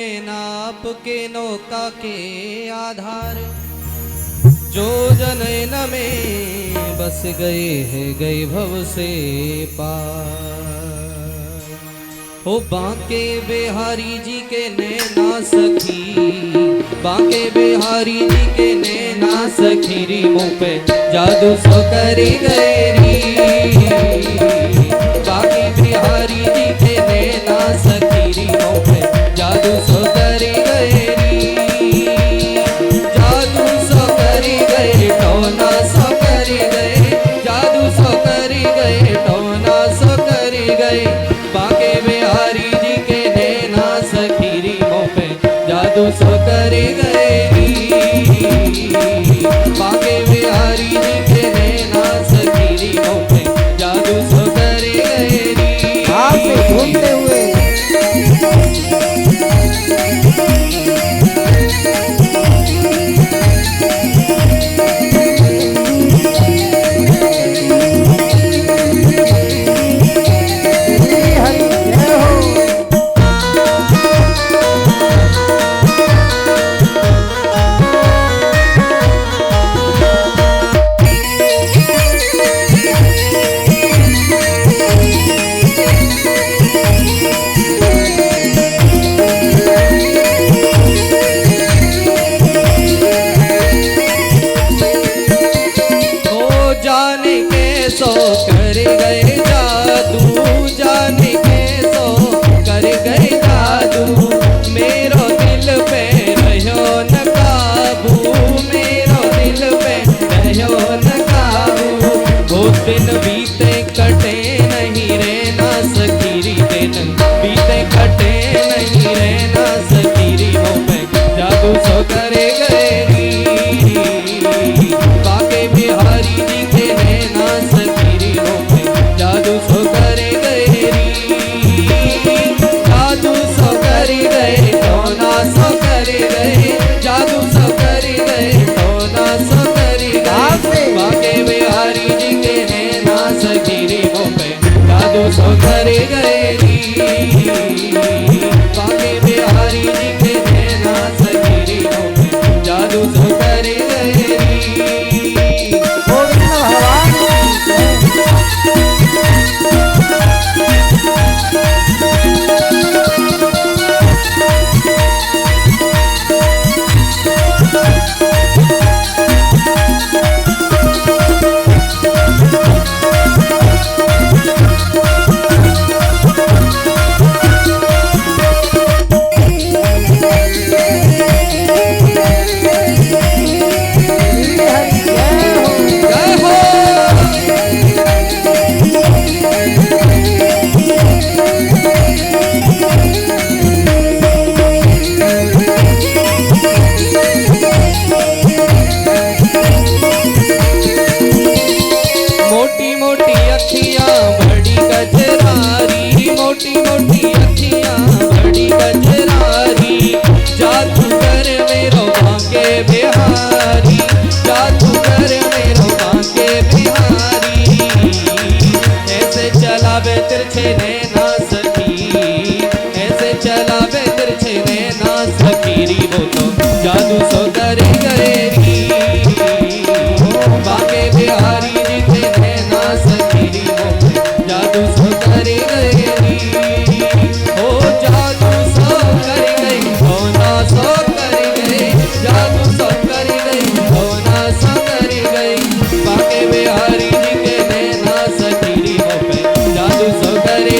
नाप के नौका के आधार जो जनैन में बस गए हैं गए भव से पार। हो बांके बिहारी जी के नैना सखी, बांके बिहारी जी के नैना सखी री मुँह पे जादू सो करी गए री। बांके बिहारी जी के नैना सखी री मुँह पे जादू सो करी गए री। जादू सो करी गए टोना सो करी गए, जादू सो करी गए टोना सो करी गए। बांके बिहारी जी के नैना सखी री मुँह पे जादू सो करी गए री। बांके बिहारी जी के नैना सखी री मुँह पे जादू सो करी गए री। घूमते हुए सो कर गए जादू, जाने के सो कर गए जादू। मेरो दिल पे रहो न काबू, मेरो दिल पे रहो न काबू। वो दिन बीते कटे नहीं रहना सखीरी, दिन बीते कटे नहीं रहना सखीरी। वो मैं जादू सो करे गए री। बांके बिहारी जी के नैना सखीरी हो पे जादू सो करे गए री। जादू सो करे गए टोना सो करे गए, जादू सो करे गए टोना सो करे गए। बांके बिहारी जी के नैना सखीरी हो पे जादू सो करे गए री। बांके बिहारी जी के नैना सखीरी हो पे जादू सो करे गए री। मोटी मोटी अखियां बड़ी गजरारी, मोटी मोटी अखियां बड़ी गजरारी। जादूगर मेरो बांके बिहारी, जादूगर मेरो बांके बिहारी। ऐसे चलावे तिरछे नैना सखी, ऐसे चलावे तिरछे नैना सखीरी। वो तो जादू सो करे गए री। बांके बिहारी जी के नैना सखीरी हो पे जादू सो करे गए री। ओ जादू सो करे गए टोना सो करे गए, जादू सो करे गए टोना सो करे गए। बांके बिहारी जी के नैना सखीरी हो पे जादू सो करे